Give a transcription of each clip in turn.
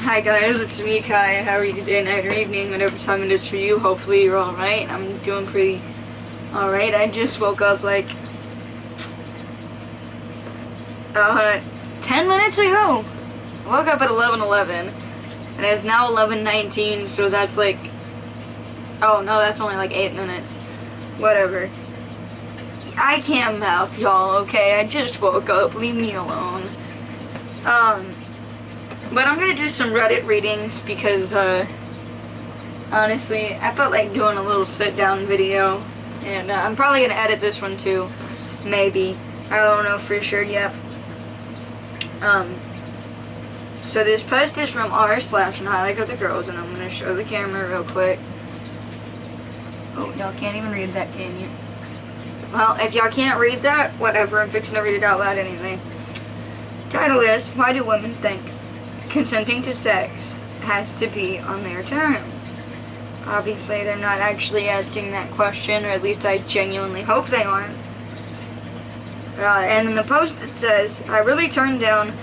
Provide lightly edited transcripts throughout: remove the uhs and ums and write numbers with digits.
Hi guys, it's me Kai. How are you today, night or evening, whatever time it is for you? Hopefully you're alright. I'm doing pretty alright. I just woke up like 10 minutes ago. I woke up at 11:11 and it's now 11:19, so that's like, oh no, that's only like 8 minutes. Whatever. I can't mouth, y'all, okay? I just woke up. Leave me alone. But I'm gonna do some Reddit readings because, honestly, I felt like doing a little sit-down video. And I'm probably gonna edit this one too. Maybe. I don't know for sure yet. So this post is from r/highlightofthegirls, and I'm gonna show the camera real quick. Oh, y'all can't even read that, can you? Well, if y'all can't read that, whatever, I'm fixing to read it out loud anyway. Title is, Why Do Women Think Consenting to Sex Has to Be on Their Terms? Obviously, they're not actually asking that question, or at least I genuinely hope they aren't. And in the post it says, I really turn down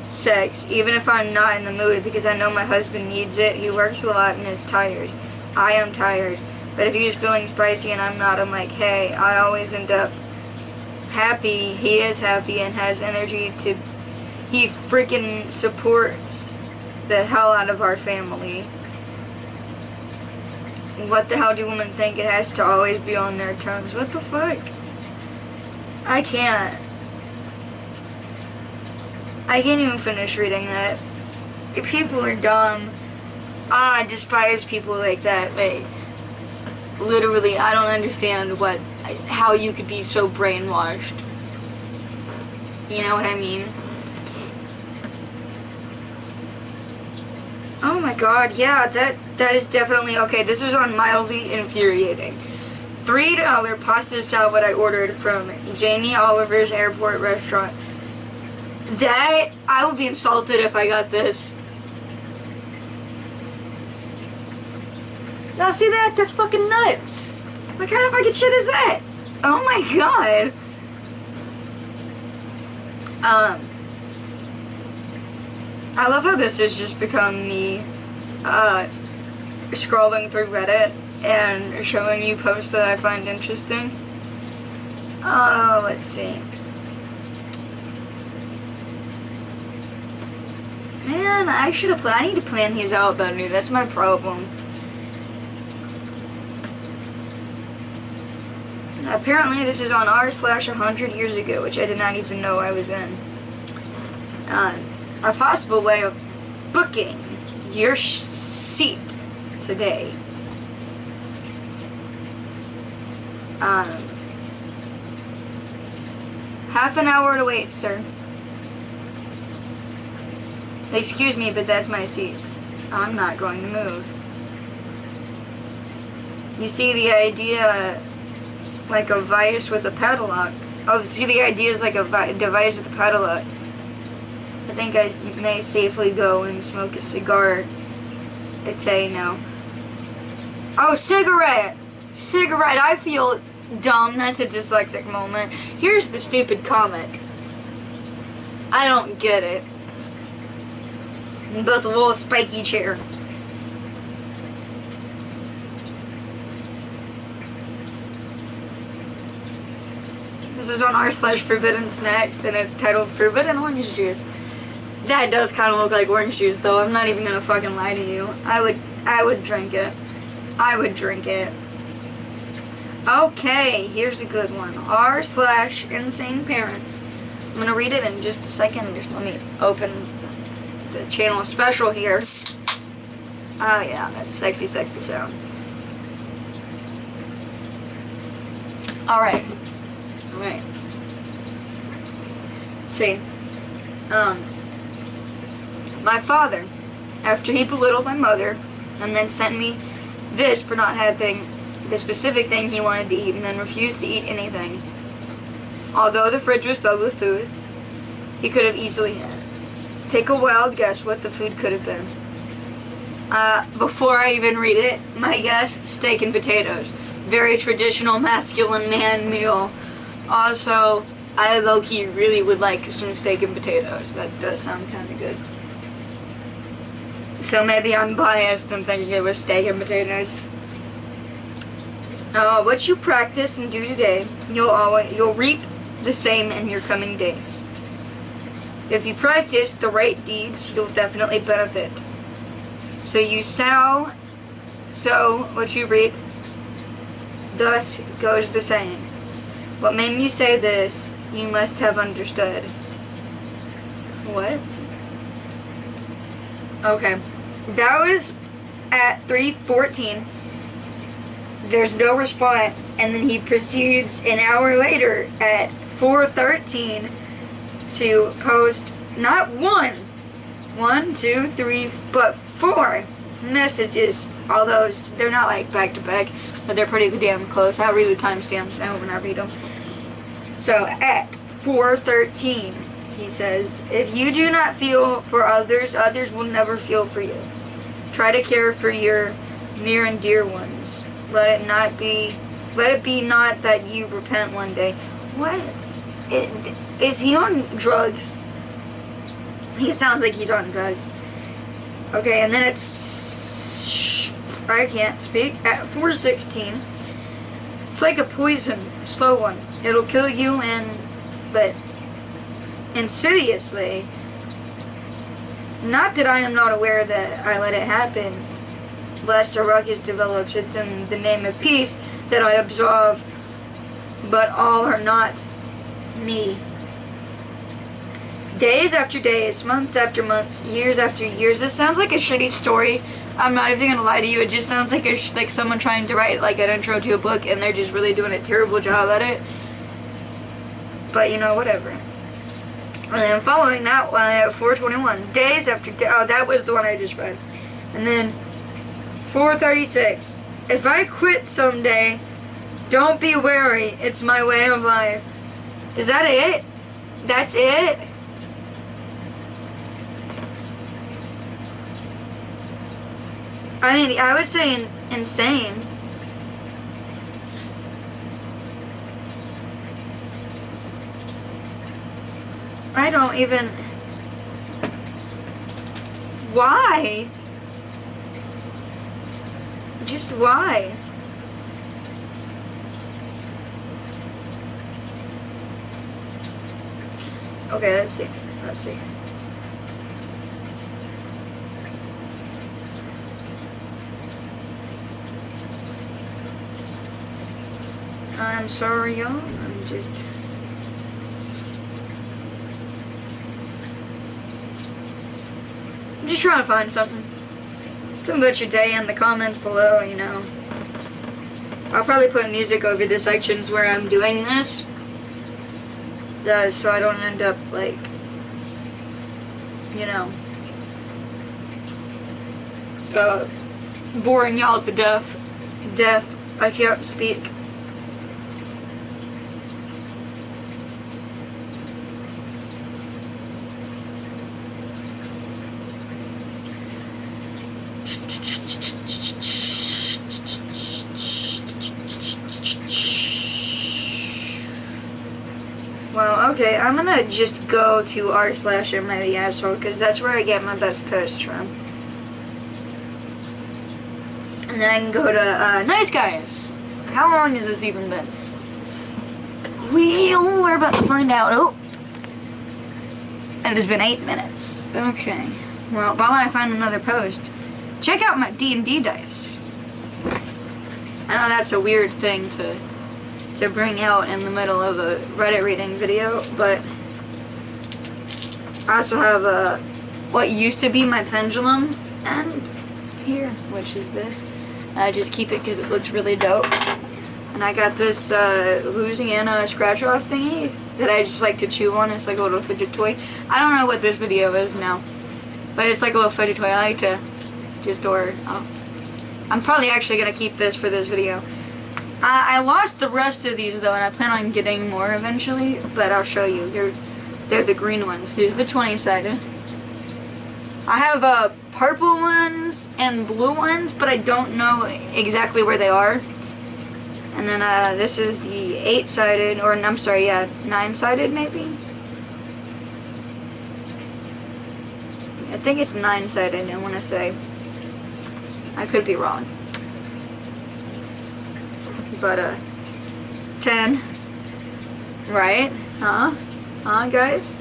sex, even if I'm not in the mood, because I know my husband needs it. He works a lot and is tired. I am tired. But if he's feeling spicy and I'm not, I'm like, hey, I always end up happy. He is happy and has energy to... He freaking supports the hell out of our family. What the hell do women think it has to always be on their terms? What the fuck? I can't even finish reading that. If people are dumb. I despise people like that. Like, literally, I don't understand how you could be so brainwashed. You know what I mean? Oh my god, yeah, that is definitely, okay, this is on Mildly Infuriating. $3 pasta salad I ordered from Jamie Oliver's Airport Restaurant. That, I would be insulted if I got this. Y'all see that? That's fucking nuts. What kind of fucking shit is that? Oh my god. I love how this has just become me, scrolling through Reddit and showing you posts that I find interesting. Let's see. Man, I need to plan these out better. That's my problem. Apparently this is on r/100 years ago, which I did not even know I was in. A possible way of booking your seat today. Half an hour to wait, sir. Excuse me, but that's my seat. I'm not going to move. You see the idea like a vice with a padlock. Oh, see the idea is like a device with a padlock. I think I may safely go and smoke a cigar. now. Oh, cigarette! Cigarette, I feel dumb. That's a dyslexic moment. Here's the stupid comic. I don't get it. Built a little spiky chair. This is on r/Forbidden Snacks, and it's titled Forbidden Orange Juice. That does kind of look like orange juice, though. I'm not even gonna fucking lie to you. I would drink it. I would drink it. Okay, here's a good one. r/Insane Parents. I'm gonna read it in just a second. Just let me open the channel special here. Oh yeah, that's sexy, sexy sound. Alright. Alright. Let's see. My father, after he belittled my mother, and then sent me this for not having the specific thing he wanted to eat, and then refused to eat anything. Although the fridge was filled with food, he could have easily had. Take a wild guess what the food could have been. Before I even read it, my guess, steak and potatoes. Very traditional masculine man meal. Also, I low-key really would like some steak and potatoes. That does sound kind of good. So maybe I'm biased in thinking it was steak and potatoes. What you practice and do today, you'll reap the same in your coming days. If you practice the right deeds, you'll definitely benefit. So you sow what you reap. Thus goes the saying. What made me say this, you must have understood. What? Okay. That was at 3:14. There's no response, and then he proceeds an hour later at 4:13 to post not one, two, three, but 4 messages. Although they're not like back to back, but they're pretty damn close. I'll read the timestamps when I read them. So at 4:13, he says, "If you do not feel for others, others will never feel for you. Try to care for your near and dear ones. Let it be not that you repent one day." What? Is he on drugs? He sounds like he's on drugs. Okay, and then I can't speak. At 4:16, it's like a poison, slow one. It'll kill you, but insidiously. Not that I am not aware that I let it happen, lest a ruckus develops. It's in the name of peace that I absolve, but all are not me. Days after days, months after months, years after years. This sounds like a shitty story. I'm not even gonna lie to you. It just sounds like like someone trying to write like an intro to a book, and they're just really doing a terrible job at it. But you know, whatever. And then following that one at 4:21, days after day. Oh, that was the one I just read. And then 4:36. If I quit someday, don't be wary. It's my way of life. Is that it? That's it? I mean, I would say insane. I don't even... Why? Just why? Okay, let's see. Let's see. I'm sorry, y'all. I'm just trying to find something. Something about your day in the comments below, you know. I'll probably put music over the sections where I'm doing this. So I don't end up, like, you know, boring y'all to death. I can't speak. Well, okay, I'm gonna just go to r/MITheAsshole because that's where I get my best posts from. And then I can go to Nice Guys. How long has this even been? We're about to find out. Oh, it has been 8 minutes. Okay. Well, while I find another post, check out my D&D dice. I know that's a weird thing to bring out in the middle of a Reddit reading video, but I also have what used to be my pendulum and here, which is this. I just keep it because it looks really dope. And I got this Louisiana scratch off thingy that I just like to chew on. It's like a little fidget toy. I don't know what this video is now, but it's like a little fidget toy. I like to just I'm probably actually gonna keep this for this video. I lost the rest of these though, and I plan on getting more eventually, but I'll show you. They're the green ones. Here's the 20-sided. I have purple ones and blue ones, but I don't know exactly where they are. And then this is the 8-sided, or I'm sorry, yeah, 9-sided maybe. I think it's 9-sided, I want to say. I could be wrong. But, 10. Right? Huh? Huh, guys?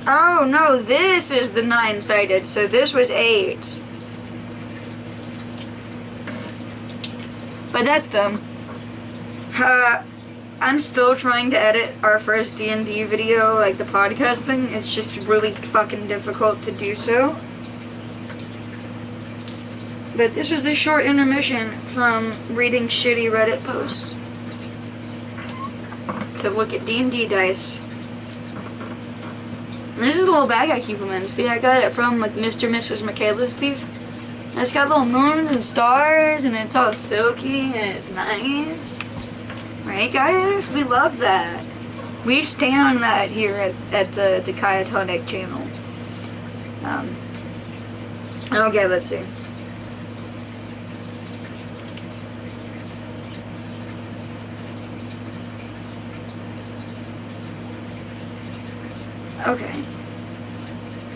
Oh, no, this is the 9-sided, so this was 8. But that's dumb. I'm still trying to edit our first D&D video, like the podcast thing. It's just really fucking difficult to do so. But this was a short intermission from reading shitty Reddit posts to look at D&D dice. And this is the little bag I keep them in. See, I got it from like Mr. and Mrs. Michaela Steve. And it's got little moons and stars, and it's all silky, and it's nice. Right, guys? We love that. We stand on that here at the Kayatonic channel. Okay, let's see. Okay.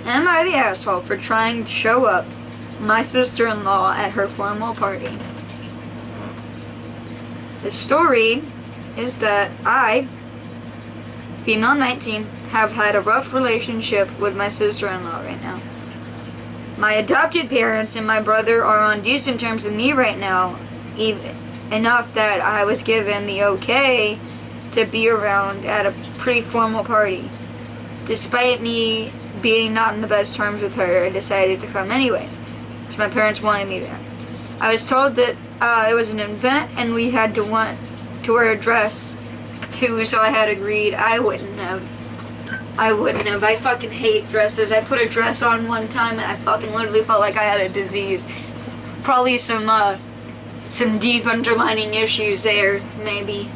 Am I the asshole for trying to show up my sister-in-law at her formal party? The story is that I, female 19, have had a rough relationship with my sister-in-law right now. My adopted parents and my brother are on decent terms with me right now, even enough that I was given the okay to be around at a pretty formal party. Despite me being not in the best terms with her, I decided to come anyways, because my parents wanted me there. I was told that it was an event and we had to wear a dress too, so I had agreed. I wouldn't have. I fucking hate dresses. I put a dress on one time and I fucking literally felt like I had a disease. Probably some deep underlining issues there, maybe.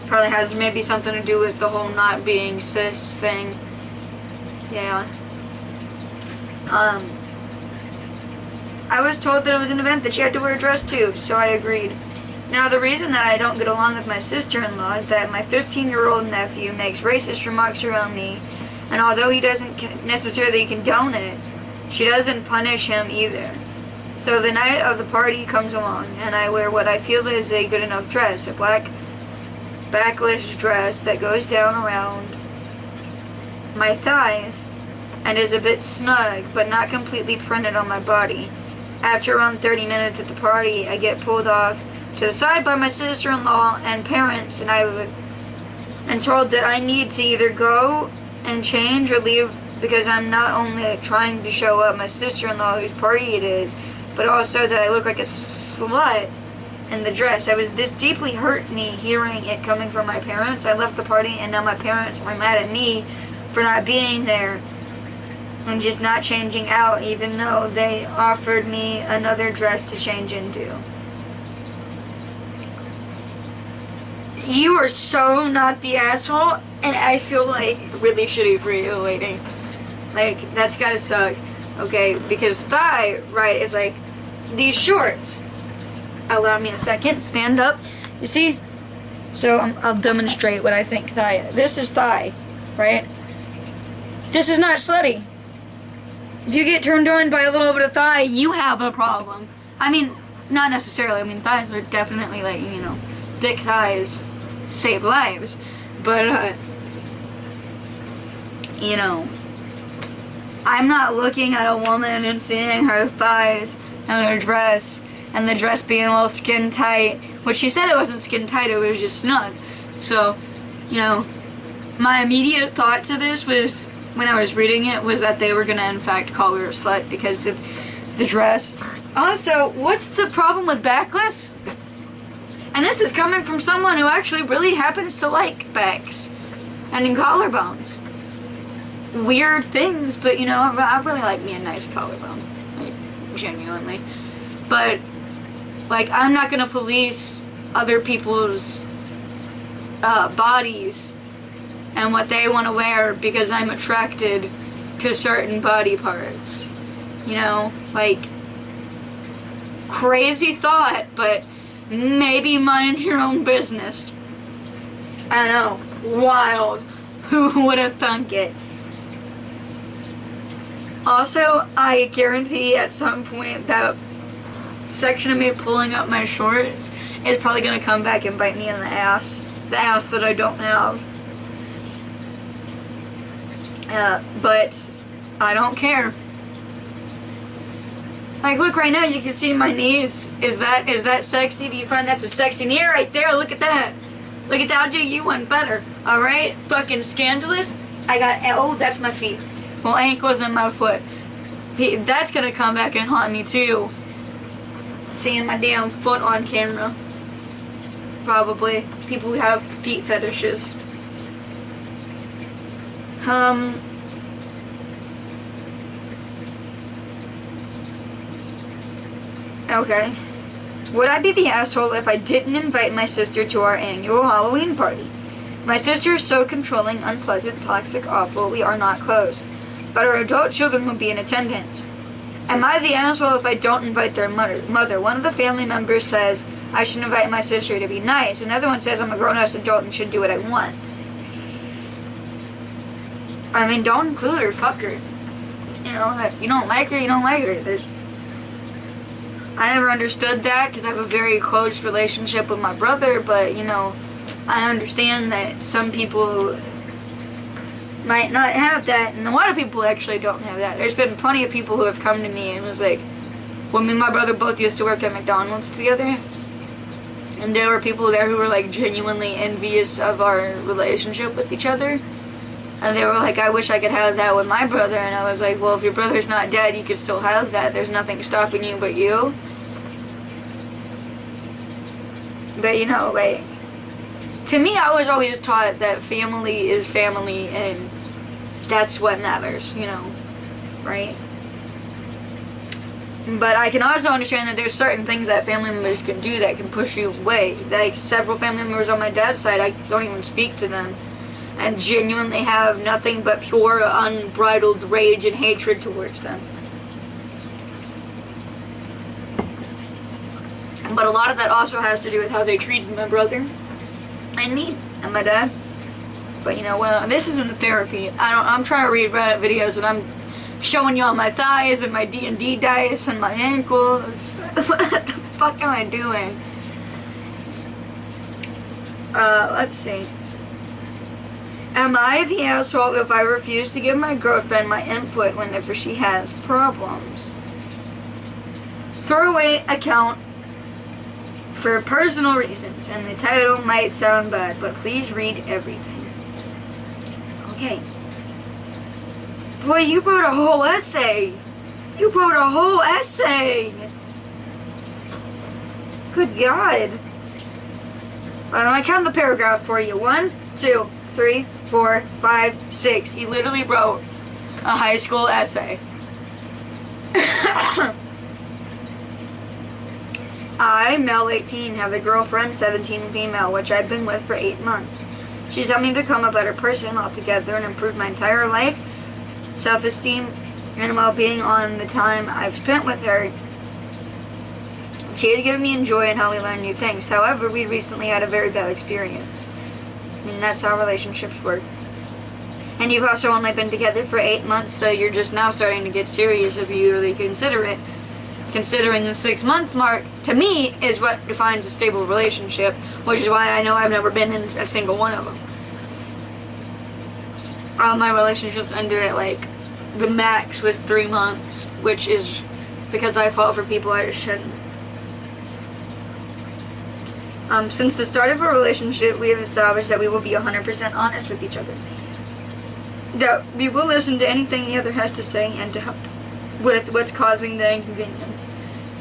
Probably has maybe something to do with the whole not being cis thing. Yeah. I was told that it was an event that she had to wear a dress too, so I agreed. Now, the reason that I don't get along with my sister-in-law is that my 15-year-old nephew makes racist remarks around me, and although he doesn't necessarily condone it, she doesn't punish him either. So the night of the party comes along, and I wear what I feel is a good enough dress, a black backless dress that goes down around my thighs and is a bit snug, but not completely printed on my body. After around 30 minutes at the party, I get pulled off to the side by my sister-in-law and parents, and told that I need to either go and change or leave, because I'm not only trying to show up my sister-in-law whose party it is, but also that I look like a slut in the dress. This deeply hurt me hearing it coming from my parents. I left the party and now my parents were mad at me for not being there and just not changing out, even though they offered me another dress to change into. You are so not the asshole, and I feel like really shitty for you, lady. Like, that's gotta suck. Okay, because thigh, right, is like these shorts. Allow me a second, stand up. You see? So I'll demonstrate what I think thigh is. This is thigh, right? This is not slutty. If you get turned on by a little bit of thigh, you have a problem. I mean, not necessarily. I mean, thighs are definitely like, you know, thick thighs save lives. But, you know, I'm not looking at a woman and seeing her thighs and her dress, and the dress being a little skin tight, which she said it wasn't skin tight, it was just snug. So, you know, my immediate thought to this was, when I was reading it, was that they were gonna in fact call her a slut because of the dress. Also, what's the problem with backless? And this is coming from someone who actually really happens to like backs and in collarbones. Weird things, but you know, I really like me a nice collarbone, like, genuinely. But, like, I'm not gonna police other people's bodies and what they want to wear because I'm attracted to certain body parts. You know, like, crazy thought, but maybe mind your own business. I know, wild. Who would have thunk it? Also, I guarantee at some point that section of me pulling up my shorts is probably going to come back and bite me in the ass. The ass that I don't have. But I don't care. Like, look right now, you can see my knees. Is that sexy? Do you find that's a sexy knee right there? Look at that. Look at that, you went better. Alright? Fucking scandalous. I got, oh, that's my feet. Well, ankles and my foot. That's gonna come back and haunt me too. Seeing my damn foot on camera. Probably. People who have feet fetishes. Okay. Would I be the asshole if I didn't invite my sister to our annual Halloween party? My sister is so controlling, unpleasant, toxic, awful, we are not close. But our adult children will be in attendance. Am I the asshole if I don't invite their mother? One of the family members says I should invite my sister to be nice. Another one says I'm a grown-ass adult and should do what I want. I mean, don't include her, fuck her. You know, if you don't like her, you don't like her. I never understood that because I have a very close relationship with my brother, but, you know, I understand that some people might not have that, and a lot of people actually don't have that. There's been plenty of people who have come to me and was like, well, me and my brother both used to work at McDonald's together, and there were people there who were like genuinely envious of our relationship with each other, and they were like, I wish I could have that with my brother, and I was like, well, if your brother's not dead, you could still have that. There's nothing stopping you but you. But, you know, like, to me, I was always taught that family is family, and that's what matters, you know, right? But I can also understand that there's certain things that family members can do that can push you away. Like, several family members on my dad's side, I don't even speak to them, and genuinely have nothing but pure, unbridled rage and hatred towards them. But a lot of that also has to do with how they treated my brother and me and my dad. But you know, well, this isn't a therapy. I'm trying to read Reddit videos and I'm showing y'all my thighs and my D&D dice and my ankles. What the fuck am I doing? Let's see. Am I the asshole if I refuse to give my girlfriend my input whenever she has problems? Throwaway account for personal reasons, and the title might sound bad, but please read everything. Okay. Boy, you wrote a whole essay. You wrote a whole essay. Good God. I count the paragraph for you. 1, 2, 3, 4, 5, 6. He literally wrote a high school essay. I, male 18, have a girlfriend, 17, female, which I've been with for 8 months. She's helped me become a better person altogether and improved my entire life, self-esteem, and well-being on the time I've spent with her. She has given me joy and helped me learn new things. However, we recently had a very bad experience. And that's how relationships work. And you've also only been together for 8 months, so you're just now starting to get serious if you really consider it. Considering the 6-month mark, to me, is what defines a stable relationship, which is why I know I've never been in a single one of them. All my relationships ended at, like, the max was 3 months, which is because I fall for people I just shouldn't. Since the start of our relationship, we have established that we will be 100% honest with each other. That we will listen to anything the other has to say and to help with what's causing the inconvenience.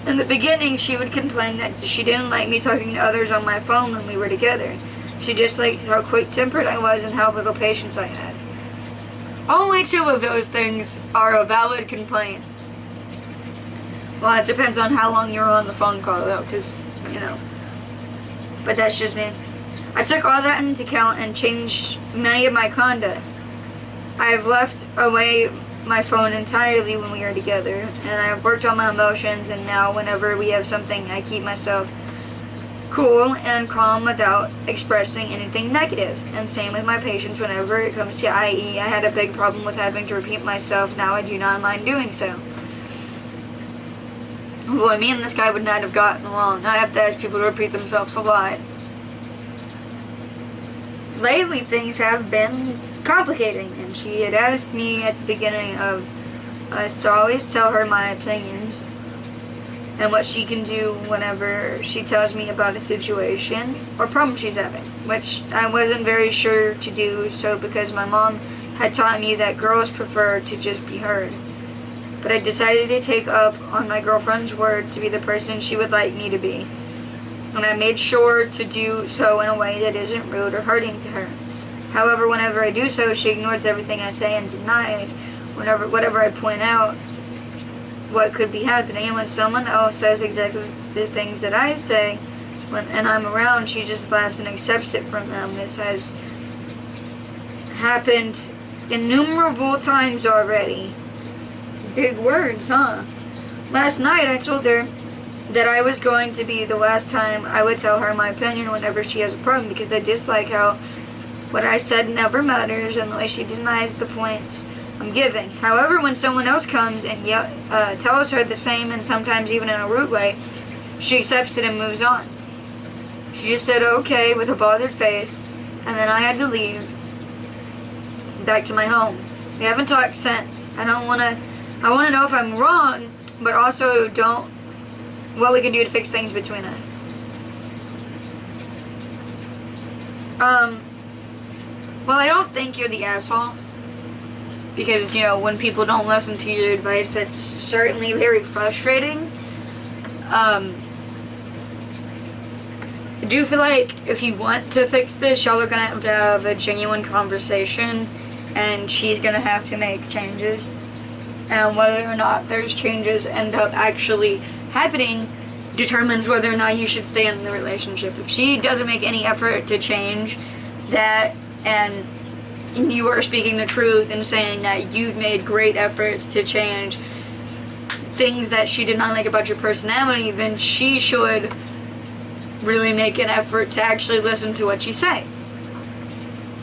In the beginning, she would complain that she didn't like me talking to others on my phone when we were together. She disliked how quick-tempered I was and how little patience I had. Only 2 of those things are a valid complaint. Well, it depends on how long you were on the phone call, though, because, you know. But that's just me. I took all that into account and changed many of my conduct. I have left away my phone entirely when we are together, and I have worked on my emotions, and now whenever we have something, I keep myself cool and calm without expressing anything negative. And same with my patients whenever it comes to IE. I had a big problem with having to repeat myself. Now I do not mind doing so. Boy, me and this guy would not have gotten along. I have to ask people to repeat themselves a lot. Lately, things have been complicating, and she had asked me at the beginning of us to always tell her my opinions and what she can do whenever she tells me about a situation or problem she's having, which I wasn't very sure to do so because my mom had taught me that girls prefer to just be heard. But I decided to take up on my girlfriend's word to be the person she would like me to be. And I made sure to do so in a way that isn't rude or hurting to her. However, whenever I do so, she ignores everything I say and denies whatever I point out what could be happening. And when someone else says exactly the things that I say and I'm around, she just laughs and accepts it from them. This has happened innumerable times already. Big words, huh? Last night I told her that I was going to be the last time I would tell her my opinion whenever she has a problem, because I dislike how what I said never matters and the way she denies the points I'm giving. However, when someone else comes and tells her the same, and sometimes even in a rude way, she accepts it and moves on. She just said okay with a bothered face, and then I had to leave back to my home. We haven't talked since. I want to know if I'm wrong, but also what we can do to fix things between us. Well, I don't think you're the asshole. Because, you know, when people don't listen to your advice, that's certainly very frustrating. I do feel like if you want to fix this, y'all are going to have a genuine conversation, and she's going to have to make changes. And whether or not those changes end up actually happening determines whether or not you should stay in the relationship. If she doesn't make any effort to change that, and you are speaking the truth and saying that you've made great efforts to change things that she did not like about your personality, then she should really make an effort to actually listen to what you say.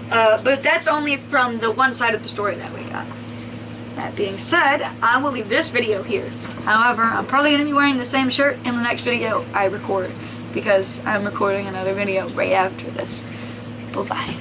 But that's only from the one side of the story that we got. That being said, I will leave this video here. However, I'm probably going to be wearing the same shirt in the next video I record, because I'm recording another video right after this. Bye-bye.